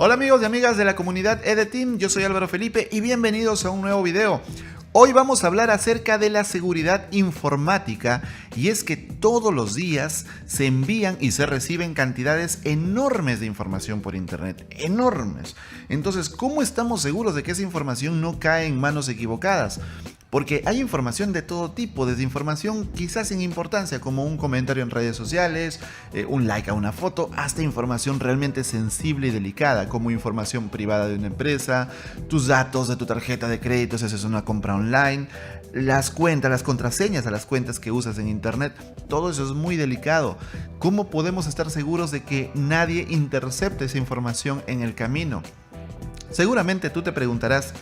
Hola amigos y amigas de la comunidad EDEteam, yo soy Álvaro Felipe y bienvenidos a un nuevo video. Hoy vamos a hablar acerca de la seguridad informática y es que todos los días se envían y se reciben cantidades enormes de información por internet, enormes. Entonces, ¿cómo estamos seguros de que esa información no cae en manos equivocadas? Porque hay información de todo tipo, desde información quizás sin importancia como un comentario en redes sociales, un like a una foto, hasta información realmente sensible y delicada como información privada de una empresa, tus datos de tu tarjeta de crédito si haces una compra online, las cuentas, las contraseñas a las cuentas que usas en internet, todo eso es muy delicado. ¿Cómo podemos estar seguros de que nadie intercepte esa información en el camino? Seguramente tú te preguntarás,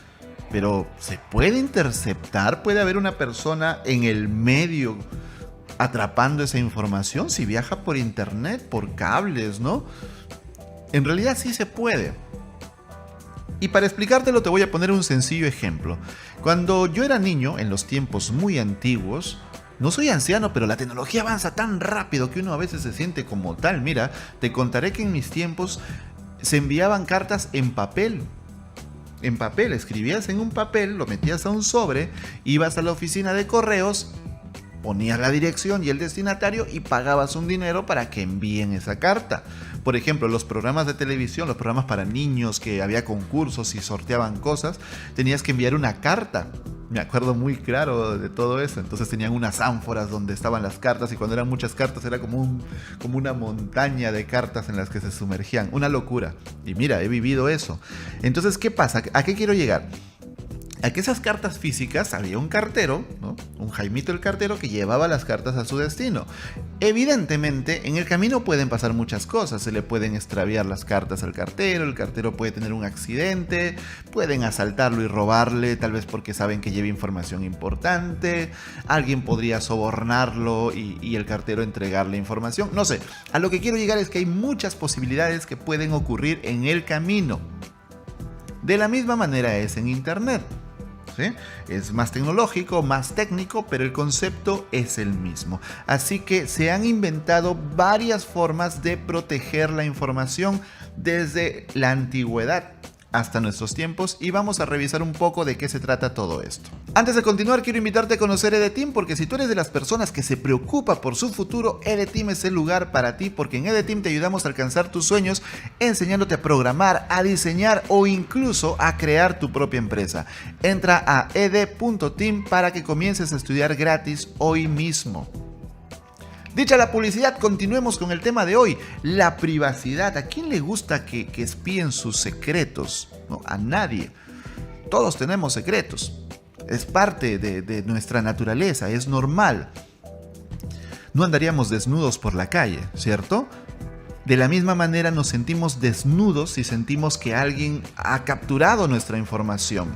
pero ¿se puede interceptar? ¿Puede haber una persona en el medio atrapando esa información si viaja por internet, por cables, ¿no? En realidad sí se puede. Y para explicártelo te voy a poner un sencillo ejemplo. Cuando yo era niño, en los tiempos muy antiguos, no soy anciano, pero la tecnología avanza tan rápido que uno a veces se siente como tal. Mira, te contaré que en mis tiempos se enviaban cartas en papel. En papel, escribías en un papel, lo metías a un sobre, ibas a la oficina de correos, ponías la dirección y el destinatario y pagabas un dinero para que envíen esa carta. Por ejemplo, los programas de televisión, los programas para niños que había concursos y sorteaban cosas, tenías que enviar una carta. Me acuerdo muy claro de todo eso. Entonces tenían unas ánforas donde estaban las cartas y cuando eran muchas cartas era como una montaña de cartas en las que se sumergían. Una locura. Y mira, he vivido eso. Entonces, ¿qué pasa? ¿A qué quiero llegar? A que esas cartas físicas había un cartero, ¿no? Un Jaimito el cartero que llevaba las cartas a su destino. Evidentemente, en el camino pueden pasar muchas cosas. Se le pueden extraviar las cartas al cartero, el cartero puede tener un accidente, pueden asaltarlo y robarle, tal vez porque saben que lleva información importante, alguien podría sobornarlo y el cartero entregarle información. No sé, a lo que quiero llegar es que hay muchas posibilidades que pueden ocurrir en el camino. De la misma manera es en internet. ¿Sí? Es más tecnológico, más técnico, pero el concepto es el mismo. Así que se han inventado varias formas de proteger la información desde la antigüedad hasta nuestros tiempos y vamos a revisar un poco de qué se trata todo esto. Antes de continuar, quiero invitarte a conocer EDEteam porque si tú eres de las personas que se preocupa por su futuro, EDEteam es el lugar para ti porque en EDEteam te ayudamos a alcanzar tus sueños enseñándote a programar, a diseñar o incluso a crear tu propia empresa. Entra a ed.team para que comiences a estudiar gratis hoy mismo. Dicha la publicidad, continuemos con el tema de hoy, la privacidad. ¿A quién le gusta que espíen sus secretos? No, a nadie. Todos tenemos secretos. Es parte de nuestra naturaleza, es normal. No andaríamos desnudos por la calle, ¿cierto? De la misma manera nos sentimos desnudos si sentimos que alguien ha capturado nuestra información.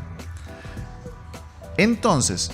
Entonces,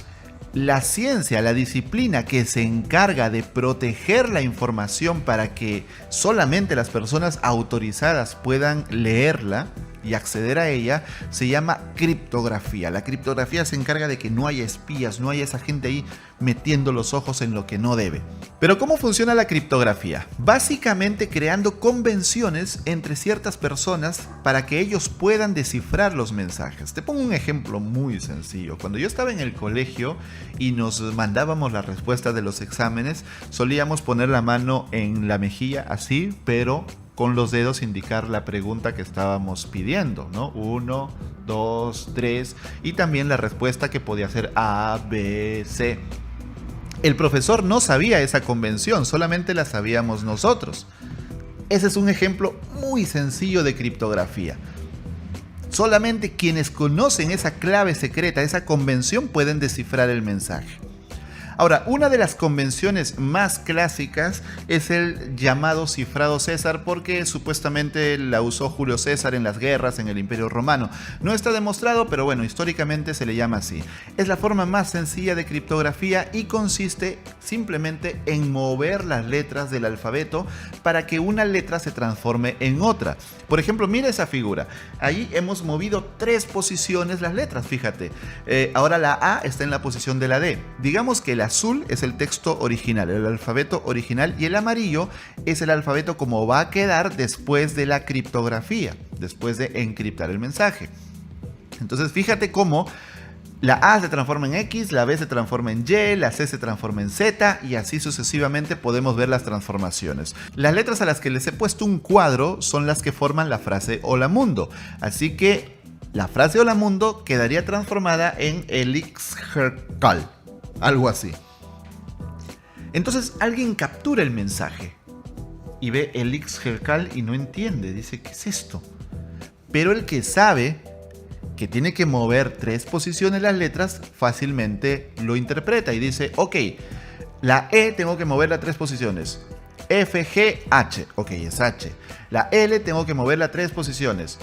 la ciencia, la disciplina que se encarga de proteger la información para que solamente las personas autorizadas puedan leerla y acceder a ella, se llama criptografía. La criptografía se encarga de que no haya espías, no haya esa gente ahí metiendo los ojos en lo que no debe. Pero ¿cómo funciona la criptografía? Básicamente creando convenciones entre ciertas personas para que ellos puedan descifrar los mensajes. Te pongo un ejemplo muy sencillo. Cuando yo estaba en el colegio y nos mandábamos la respuesta de los exámenes, solíamos poner la mano en la mejilla así, pero con los dedos indicar la pregunta que estábamos pidiendo, ¿no? 1, 2, 3 y también la respuesta que podía ser A, B, C. El profesor no sabía esa convención, solamente la sabíamos nosotros. Ese es un ejemplo muy sencillo de criptografía. Solamente quienes conocen esa clave secreta, esa convención, pueden descifrar el mensaje. Ahora, una de las convenciones más clásicas es el llamado cifrado César porque supuestamente la usó Julio César en las guerras en el Imperio Romano. No está demostrado, pero bueno, históricamente se le llama así. Es la forma más sencilla de criptografía y consiste simplemente en mover las letras del alfabeto para que una letra se transforme en otra. Por ejemplo, mira esa figura. Ahí hemos movido 3 posiciones las letras, fíjate. Ahora la A está en la posición de la D. Digamos que la azul es el texto original, el alfabeto original, y el amarillo es el alfabeto como va a quedar después de la criptografía, después de encriptar el mensaje. Entonces fíjate cómo la A se transforma en X, la B se transforma en Y, la C se transforma en Z y así sucesivamente podemos ver las transformaciones. Las letras a las que les he puesto un cuadro son las que forman la frase Hola Mundo. Así que la frase Hola Mundo quedaría transformada en Elixhercal, algo así. Entonces alguien captura el mensaje y ve Elixhercal y no entiende, dice ¿qué es esto? Pero el que sabe que tiene que mover 3 posiciones las letras, fácilmente lo interpreta y dice, ok, la E tengo que moverla 3 posiciones, F, G, H, ok, es H. La L tengo que moverla 3 posiciones,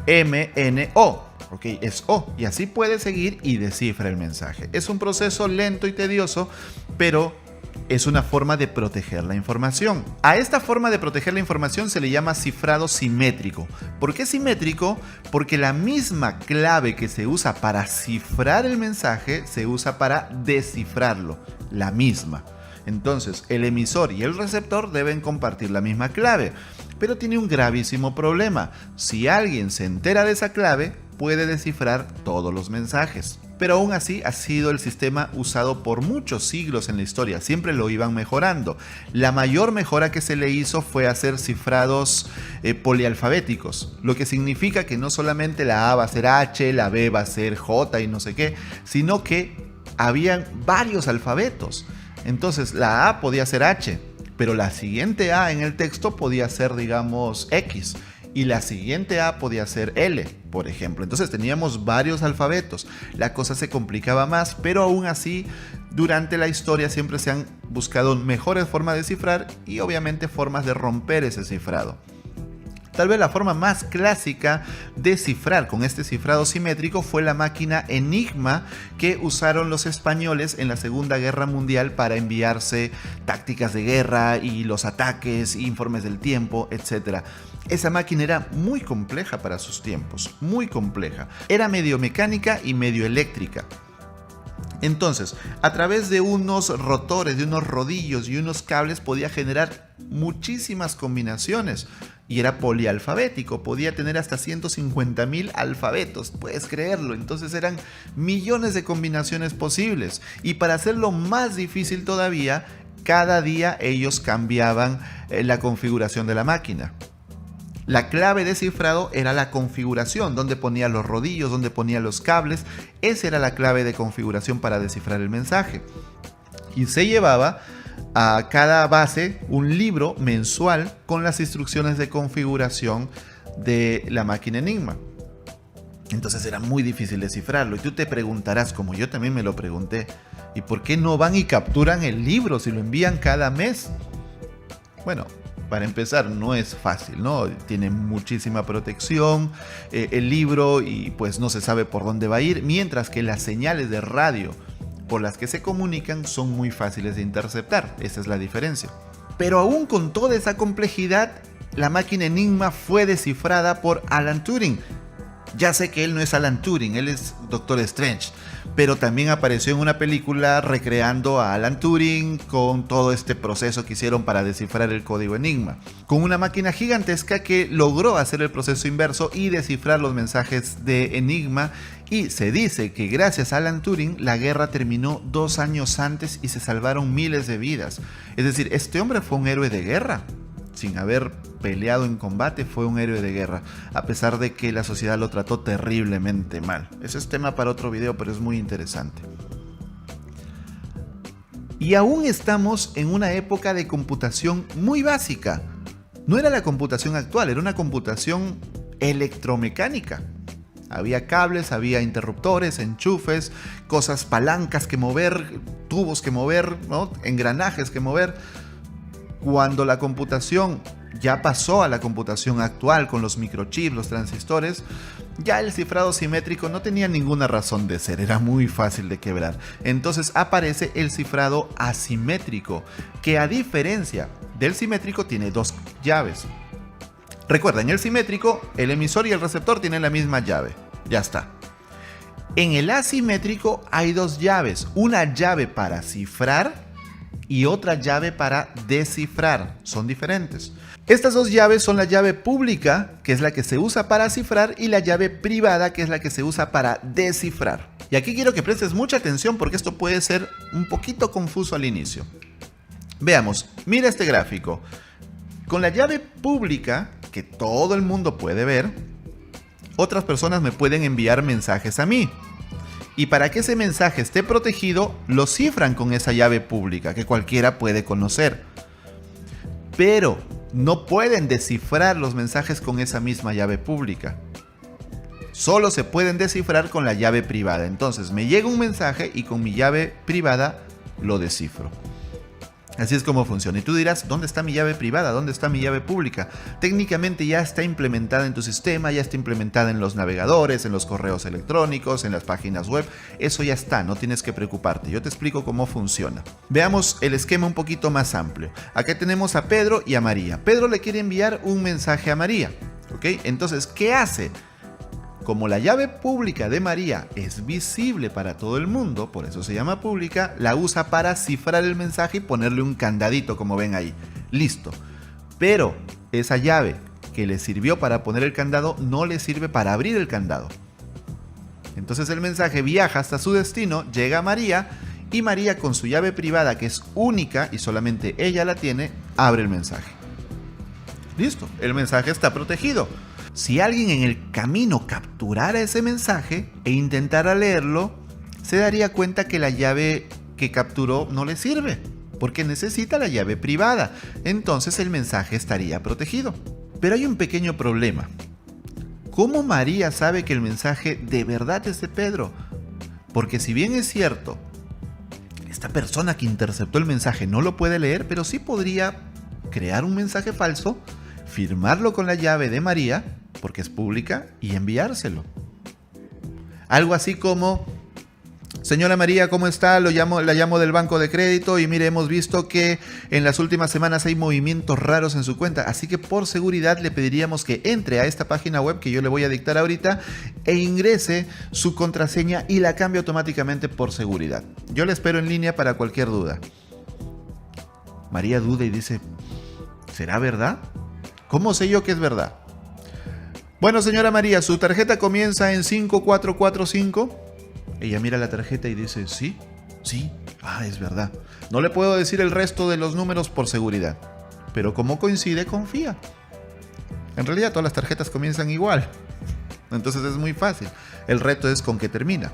M, N, O, ok, es O. Y así puede seguir y descifra el mensaje. Es un proceso lento y tedioso, pero es una forma de proteger la información. A esta forma de proteger la información se le llama cifrado simétrico. ¿Por qué simétrico? Porque la misma clave que se usa para cifrar el mensaje se usa para descifrarlo, la misma. Entonces, el emisor y el receptor deben compartir la misma clave, pero tiene un gravísimo problema. Si alguien se entera de esa clave, puede descifrar todos los mensajes. Pero aún así ha sido el sistema usado por muchos siglos en la historia, siempre lo iban mejorando. La mayor mejora que se le hizo fue hacer cifrados polialfabéticos, lo que significa que no solamente la A va a ser H, la B va a ser J y no sé qué, sino que habían varios alfabetos. Entonces la A podía ser H, pero la siguiente A en el texto podía ser, digamos, X. Y la siguiente A podía ser L, por ejemplo. Entonces teníamos varios alfabetos. La cosa se complicaba más, pero aún así, durante la historia siempre se han buscado mejores formas de cifrar y obviamente formas de romper ese cifrado. Tal vez la forma más clásica de cifrar con este cifrado simétrico fue la máquina Enigma que usaron los españoles en la Segunda Guerra Mundial para enviarse tácticas de guerra y los ataques, informes del tiempo, etc. Esa máquina era muy compleja para sus tiempos, muy compleja. Era medio mecánica y medio eléctrica. Entonces, a través de unos rotores, de unos rodillos y unos cables podía generar muchísimas combinaciones y era polialfabético, podía tener hasta 150.000 alfabetos, puedes creerlo. Entonces eran millones de combinaciones posibles y para hacerlo más difícil todavía, cada día ellos cambiaban la configuración de la máquina. La clave de cifrado era la configuración, donde ponía los rodillos, donde ponía los cables. Esa era la clave de configuración para descifrar el mensaje. Y se llevaba a cada base un libro mensual con las instrucciones de configuración de la máquina Enigma. Entonces era muy difícil descifrarlo. Y tú te preguntarás, como yo también me lo pregunté, ¿y por qué no van y capturan el libro si lo envían cada mes? Bueno, para empezar, no es fácil, ¿no? Tiene muchísima protección el libro y pues no se sabe por dónde va a ir, mientras que las señales de radio por las que se comunican son muy fáciles de interceptar. Esa es la diferencia. Pero aún con toda esa complejidad, la máquina Enigma fue descifrada por Alan Turing. Ya sé que él no es Alan Turing, él es Doctor Strange, pero también apareció en una película recreando a Alan Turing con todo este proceso que hicieron para descifrar el código Enigma, con una máquina gigantesca que logró hacer el proceso inverso y descifrar los mensajes de Enigma. Y se dice que gracias a Alan Turing la guerra terminó 2 años antes y se salvaron miles de vidas. Es decir, este hombre fue un héroe de guerra. Sin haber peleado en combate, fue un héroe de guerra, a pesar de que la sociedad lo trató terriblemente mal. Ese es tema para otro video, pero es muy interesante. Y aún estamos en una época de computación muy básica. No era la computación actual, era una computación electromecánica. Había cables, había interruptores, enchufes, cosas, palancas que mover, tubos que mover, ¿no? Engranajes que mover. Cuando la computación ya pasó a la computación actual con los microchips, los transistores, ya el cifrado simétrico no tenía ninguna razón de ser, era muy fácil de quebrar. Entonces aparece el cifrado asimétrico, que a diferencia del simétrico tiene 2 llaves. Recuerda, en el simétrico el emisor y el receptor tienen la misma llave, ya está. En el asimétrico hay dos llaves, una llave para cifrar y otra llave para descifrar, son diferentes. Estas dos llaves son la llave pública, que es la que se usa para cifrar, y la llave privada, que es la que se usa para descifrar. Y aquí quiero que prestes mucha atención porque esto puede ser un poquito confuso al inicio. Veamos, mira este gráfico. Con la llave pública, que todo el mundo puede ver, otras personas me pueden enviar mensajes a mí. Y para que ese mensaje esté protegido, lo cifran con esa llave pública que cualquiera puede conocer. Pero no pueden descifrar los mensajes con esa misma llave pública. Solo se pueden descifrar con la llave privada. Entonces me llega un mensaje y con mi llave privada lo descifro. Así es como funciona. Y tú dirás, ¿dónde está mi llave privada? ¿Dónde está mi llave pública? Técnicamente ya está implementada en tu sistema, ya está implementada en los navegadores, en los correos electrónicos, en las páginas web. Eso ya está, no tienes que preocuparte. Yo te explico cómo funciona. Veamos el esquema un poquito más amplio. Acá tenemos a Pedro y a María. Pedro le quiere enviar un mensaje a María. ¿Ok? Entonces, ¿qué hace? Como la llave pública de María es visible para todo el mundo, por eso se llama pública, la usa para cifrar el mensaje y ponerle un candadito, como ven ahí. Listo. Pero esa llave que le sirvió para poner el candado no le sirve para abrir el candado. Entonces el mensaje viaja hasta su destino, llega a María y María, con su llave privada, que es única y solamente ella la tiene, abre el mensaje. Listo, el mensaje está protegido. Si alguien en el camino capturara ese mensaje e intentara leerlo, se daría cuenta que la llave que capturó no le sirve, porque necesita la llave privada. Entonces el mensaje estaría protegido. Pero hay un pequeño problema. ¿Cómo María sabe que el mensaje de verdad es de Pedro? Porque si bien es cierto, esta persona que interceptó el mensaje no lo puede leer, pero sí podría crear un mensaje falso, firmarlo con la llave de María, porque es pública, y enviárselo. Algo así como: señora María, ¿cómo está? La llamo del banco de crédito y mire, hemos visto que en las últimas semanas hay movimientos raros en su cuenta, así que por seguridad le pediríamos que entre a esta página web que yo le voy a dictar ahorita e ingrese su contraseña y la cambie automáticamente por seguridad. Yo le espero en línea para cualquier duda. María duda y dice: ¿será verdad? ¿Cómo sé yo que es verdad? Bueno, señora María, su tarjeta comienza en 5445. Ella mira la tarjeta y dice: sí, es verdad. No le puedo decir el resto de los números por seguridad, pero como coincide, confía. En realidad todas las tarjetas comienzan igual, entonces es muy fácil. El reto es con qué termina.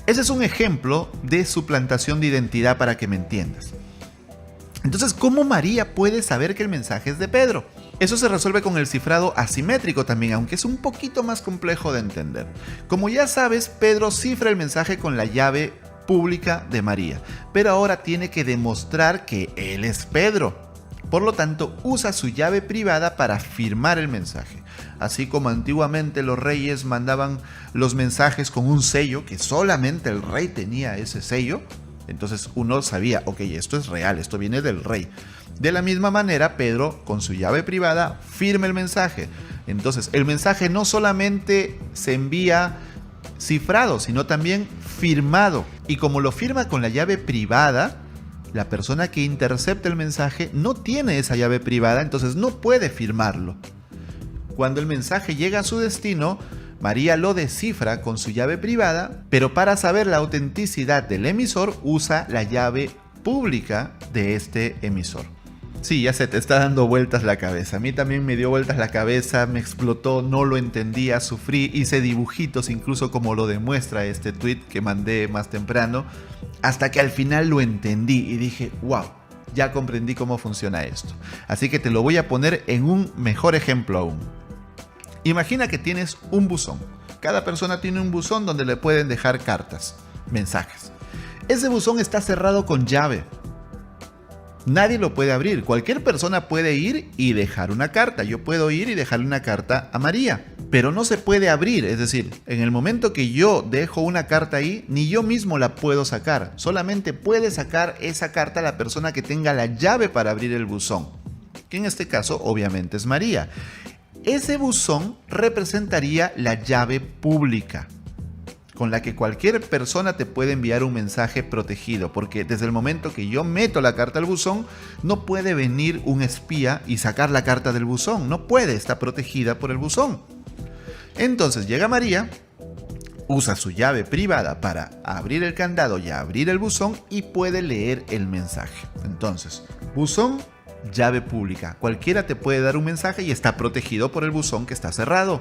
Ese es un ejemplo de suplantación de identidad para que me entiendas. Entonces, ¿cómo María puede saber que el mensaje es de Pedro? Eso se resuelve con el cifrado asimétrico también, aunque es un poquito más complejo de entender. Como ya sabes, Pedro cifra el mensaje con la llave pública de María, pero ahora tiene que demostrar que él es Pedro. Por lo tanto, usa su llave privada para firmar el mensaje. Así como antiguamente los reyes mandaban los mensajes con un sello, que solamente el rey tenía ese sello, entonces uno sabía, ok, esto es real, esto viene del rey. De la misma manera, Pedro, con su llave privada, firma el mensaje. Entonces, el mensaje no solamente se envía cifrado, sino también firmado. Y como lo firma con la llave privada, la persona que intercepta el mensaje no tiene esa llave privada, entonces no puede firmarlo. Cuando el mensaje llega a su destino, María lo descifra con su llave privada, pero para saber la autenticidad del emisor usa la llave pública de este emisor. Sí, ya se te está dando vueltas la cabeza. A mí también me dio vueltas la cabeza, me explotó, no lo entendía, sufrí, hice dibujitos incluso como lo demuestra este tweet que mandé más temprano, hasta que al final lo entendí y dije, wow, ya comprendí cómo funciona esto. Así que te lo voy a poner en un mejor ejemplo aún. Imagina que tienes un buzón. Cada persona tiene un buzón donde le pueden dejar cartas, mensajes. Ese buzón está cerrado con llave. Nadie lo puede abrir. Cualquier persona puede ir y dejar una carta. Yo puedo ir y dejarle una carta a María, pero no se puede abrir. Es decir, en el momento que yo dejo una carta ahí, ni yo mismo la puedo sacar. Solamente puede sacar esa carta la persona que tenga la llave para abrir el buzón, que en este caso obviamente es María. Ese buzón representaría la llave pública. con la que cualquier persona te puede enviar un mensaje protegido, porque desde el momento que yo meto la carta al buzón, no puede venir un espía y sacar la carta del buzón, no puede, está protegida por el buzón. Entonces llega María, usa su llave privada para abrir el candado y abrir el buzón y puede leer el mensaje. Entonces, buzón, llave pública. Cualquiera te puede dar un mensaje y está protegido por el buzón que está cerrado.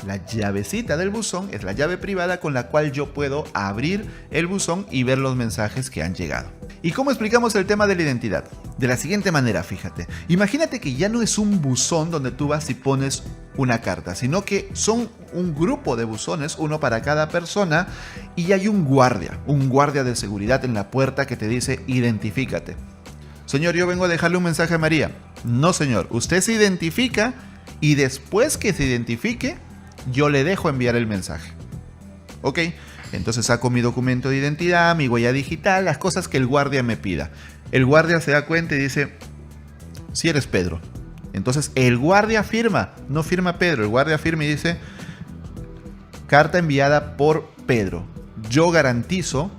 La llavecita del buzón es la llave privada con la cual yo puedo abrir el buzón y ver los mensajes que han llegado. ¿Y cómo explicamos el tema de la identidad? De la siguiente manera, fíjate. Imagínate que ya no es un buzón donde tú vas y pones una carta, sino que son un grupo de buzones, uno para cada persona, y hay un guardia de seguridad en la puerta que te dice identifícate. Señor, yo vengo a dejarle un mensaje a María. No, señor, usted se identifica y después que se identifique, yo le dejo enviar el mensaje. Ok, entonces saco mi documento de identidad, mi huella digital, las cosas que el guardia me pida. El guardia se da cuenta y dice, si eres Pedro. Entonces el guardia firma, no firma Pedro, el guardia firma y dice, carta enviada por Pedro. Yo garantizo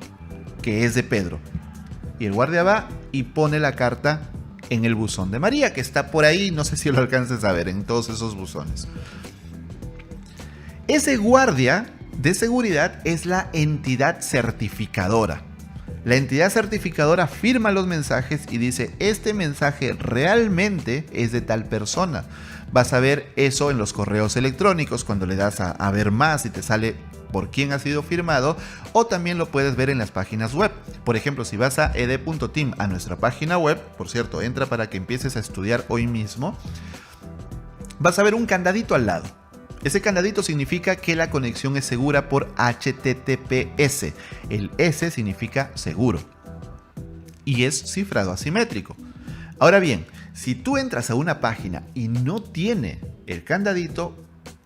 que es de Pedro. Y el guardia va y pone la carta en el buzón de María, que está por ahí, no sé si lo alcances a ver, en todos esos buzones. Ese guardia de seguridad es la entidad certificadora. La entidad certificadora firma los mensajes y dice, este mensaje realmente es de tal persona. Vas a ver eso en los correos electrónicos cuando le das a ver más y te sale por quién ha sido firmado, o también lo puedes ver en las páginas web. Por ejemplo, si vas a ed.team, a nuestra página web, por cierto, entra para que empieces a estudiar hoy mismo, vas a ver un candadito al lado. Ese candadito significa que la conexión es segura por HTTPS. El S significa seguro. Y es cifrado asimétrico. Ahora bien, si tú entras a una página y no tiene el candadito,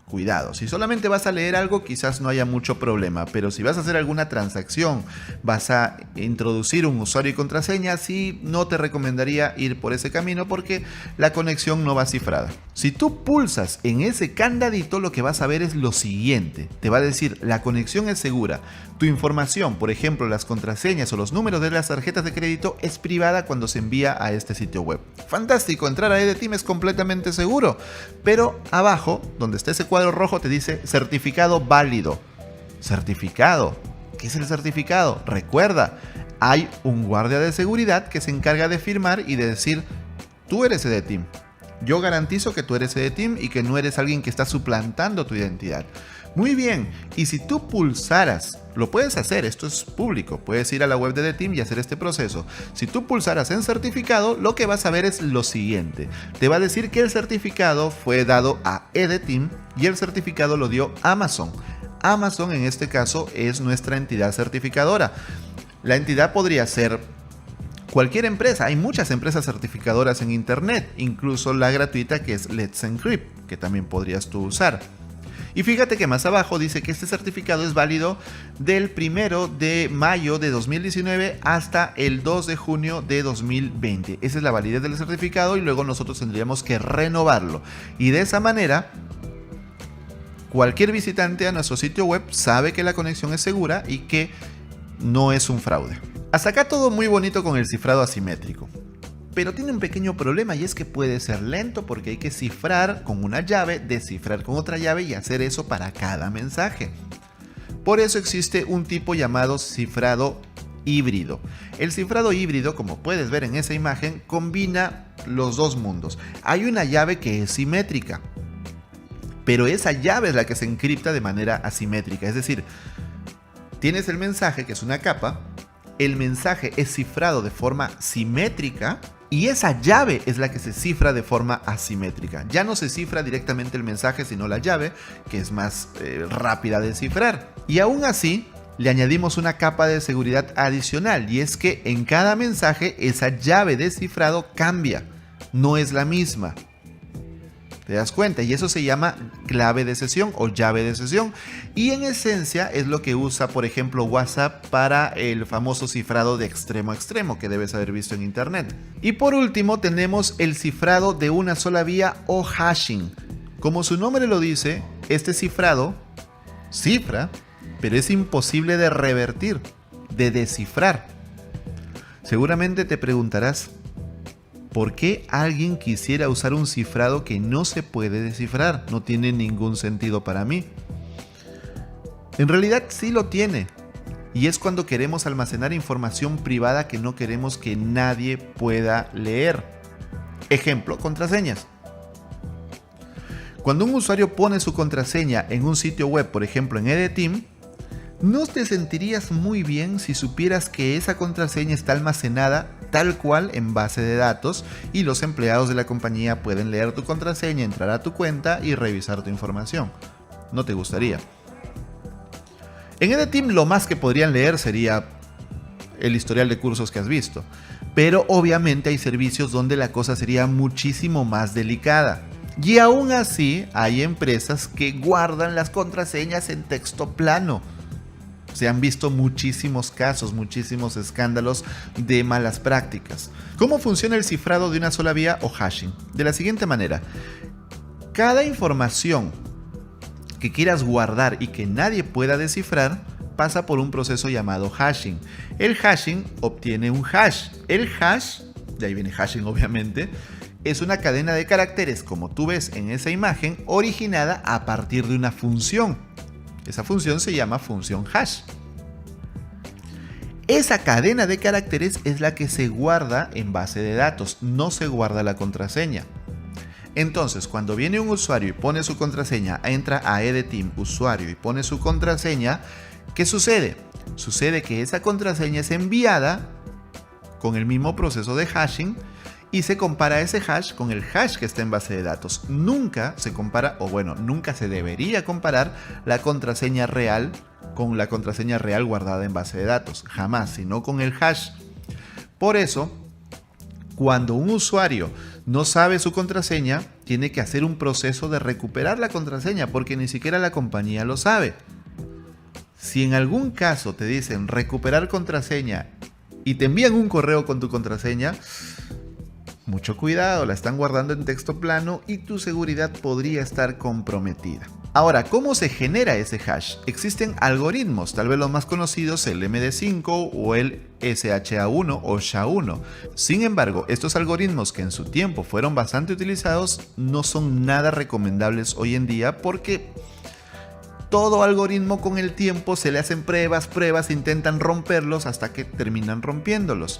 cuidado. Si solamente vas a leer algo, quizás no haya mucho problema. Pero si vas a hacer alguna transacción, vas a introducir un usuario y contraseña, sí, no te recomendaría ir por ese camino porque la conexión no va cifrada. Si tú pulsas en ese candadito, lo que vas a ver es lo siguiente. Te va a decir, la conexión es segura. Tu información, por ejemplo, las contraseñas o los números de las tarjetas de crédito, es privada cuando se envía a este sitio web. Fantástico, entrar a ed.team es completamente seguro. Pero abajo, donde está ese cuadro rojo, te dice certificado válido. ¿Certificado? ¿Qué es el certificado? Recuerda, hay un guardia de seguridad que se encarga de firmar y de decir, tú eres ed.team. Yo garantizo que tú eres ed.team y que no eres alguien que está suplantando tu identidad. Muy bien, y si tú pulsaras, lo puedes hacer, esto es público, puedes ir a la web de ed.team y hacer este proceso. Si tú pulsaras en certificado, lo que vas a ver es lo siguiente. Te va a decir que el certificado fue dado a ed.team y el certificado lo dio Amazon. Amazon en este caso es nuestra entidad certificadora. La entidad podría ser cualquier empresa, hay muchas empresas certificadoras en internet, incluso la gratuita que es Let's Encrypt, que también podrías tú usar. Y fíjate que más abajo dice que este certificado es válido del 1 de mayo de 2019 hasta el 2 de junio de 2020. Esa es la validez del certificado y luego nosotros tendríamos que renovarlo. Y de esa manera, cualquier visitante a nuestro sitio web sabe que la conexión es segura y que no es un fraude. Hasta acá todo muy bonito con el cifrado asimétrico. Pero tiene un pequeño problema y es que puede ser lento porque hay que cifrar con una llave, descifrar con otra llave y hacer eso para cada mensaje. Por eso existe un tipo llamado cifrado híbrido. El cifrado híbrido, como puedes ver en esa imagen, combina los dos mundos. Hay una llave que es simétrica, pero esa llave es la que se encripta de manera asimétrica. Es decir, tienes el mensaje, que es una capa, el mensaje es cifrado de forma simétrica y esa llave es la que se cifra de forma asimétrica. Ya no se cifra directamente el mensaje, sino la llave, que es más rápida de cifrar. Y aún así, le añadimos una capa de seguridad adicional, y es que en cada mensaje esa llave de cifrado cambia, no es la misma. ¿Te das cuenta? Y eso se llama clave de sesión o llave de sesión. Y en esencia es lo que usa, por ejemplo, WhatsApp para el famoso cifrado de extremo a extremo que debes haber visto en internet. Y por último tenemos el cifrado de una sola vía o hashing. Como su nombre lo dice, este cifrado cifra, pero es imposible de revertir, de descifrar. Seguramente te preguntarás, ¿por qué alguien quisiera usar un cifrado que no se puede descifrar? No tiene ningún sentido para mí. En realidad sí lo tiene. Y es cuando queremos almacenar información privada que no queremos que nadie pueda leer. Ejemplo, contraseñas. Cuando un usuario pone su contraseña en un sitio web, por ejemplo en EDTeam, no te sentirías muy bien si supieras que esa contraseña está almacenada tal cual en base de datos y los empleados de la compañía pueden leer tu contraseña, entrar a tu cuenta y revisar tu información. No te gustaría. En EDTeam lo más que podrían leer sería el historial de cursos que has visto, pero obviamente hay servicios donde la cosa sería muchísimo más delicada. Y aún así hay empresas que guardan las contraseñas en texto plano. Se han visto muchísimos casos, muchísimos escándalos de malas prácticas. ¿Cómo funciona el cifrado de una sola vía o hashing? De la siguiente manera: cada información que quieras guardar y que nadie pueda descifrar pasa por un proceso llamado hashing. El hashing obtiene un hash. El hash, de ahí viene hashing obviamente, es una cadena de caracteres, como tú ves en esa imagen, originada a partir de una función. Esa función se llama función hash. Esa cadena de caracteres es la que se guarda en base de datos, no se guarda la contraseña. Entonces, cuando viene un usuario y pone su contraseña, entra a EDTeam, usuario, y pone su contraseña, ¿qué sucede? Sucede que esa contraseña es enviada con el mismo proceso de hashing y se compara ese hash con el hash que está en base de datos. Nunca se compara, o bueno, nunca se debería comparar la contraseña real con la contraseña real guardada en base de datos. Jamás, sino con el hash. Por eso, cuando un usuario no sabe su contraseña, tiene que hacer un proceso de recuperar la contraseña porque ni siquiera la compañía lo sabe. Si en algún caso te dicen recuperar contraseña y te envían un correo con tu contraseña, mucho cuidado, la están guardando en texto plano y tu seguridad podría estar comprometida. Ahora, ¿cómo se genera ese hash? Existen algoritmos, tal vez los más conocidos, el MD5 o el SHA-1 o SHA-1. Sin embargo, estos algoritmos que en su tiempo fueron bastante utilizados no son nada recomendables hoy en día porque todo algoritmo con el tiempo se le hacen pruebas, intentan romperlos hasta que terminan rompiéndolos.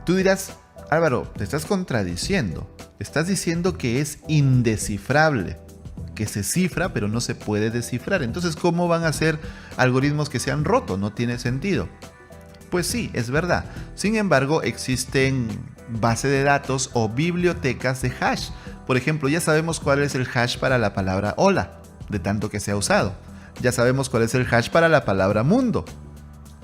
Tú dirás, Álvaro, te estás contradiciendo. Estás diciendo que es indescifrable, que se cifra pero no se puede descifrar. Entonces, ¿cómo van a ser algoritmos que se han roto? No tiene sentido. Pues sí, es verdad. Sin embargo, existen bases de datos o bibliotecas de hash. Por ejemplo, ya sabemos cuál es el hash para la palabra hola, de tanto que se ha usado. Ya sabemos cuál es el hash para la palabra mundo.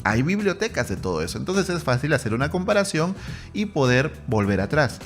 Hay bibliotecas de todo eso, entonces es fácil hacer una comparación y poder volver atrás.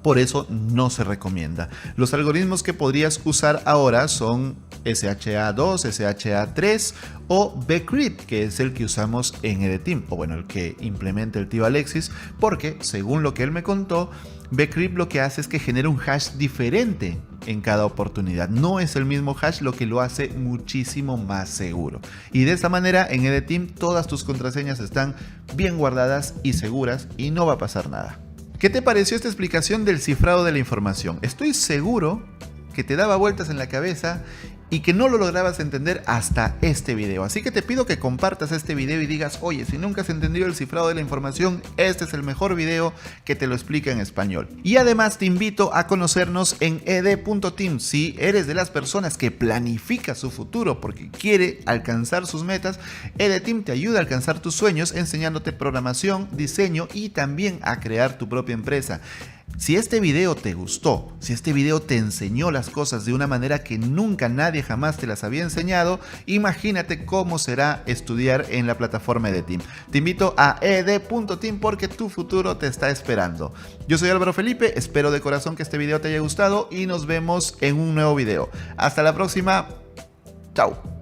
Por eso no se recomienda. Los algoritmos que podrías usar ahora son SHA-2, SHA-3 o Bcrypt, que es el que usamos en EDTeam, o bueno, el que implementa el tío Alexis, porque según lo que él me contó, Bcrypt lo que hace es que genera un hash diferente en cada oportunidad. No es el mismo hash, lo que lo hace muchísimo más seguro. Y de esa manera en EDTeam todas tus contraseñas están bien guardadas y seguras y no va a pasar nada. ¿Qué te pareció esta explicación del cifrado de la información? Estoy seguro que te daba vueltas en la cabeza y que no lo lograbas entender hasta este video. Así que te pido que compartas este video y digas, oye, si nunca has entendido el cifrado de la información, este es el mejor video que te lo explica en español. Y además te invito a conocernos en ed.team. Si eres de las personas que planifica su futuro porque quiere alcanzar sus metas, EDTeam te ayuda a alcanzar tus sueños enseñándote programación, diseño y también a crear tu propia empresa. Si este video te gustó, si este video te enseñó las cosas de una manera que nunca nadie jamás te las había enseñado, imagínate cómo será estudiar en la plataforma EDTeam. Te invito a ed.team porque tu futuro te está esperando. Yo soy Álvaro Felipe, espero de corazón que este video te haya gustado y nos vemos en un nuevo video. Hasta la próxima, chao.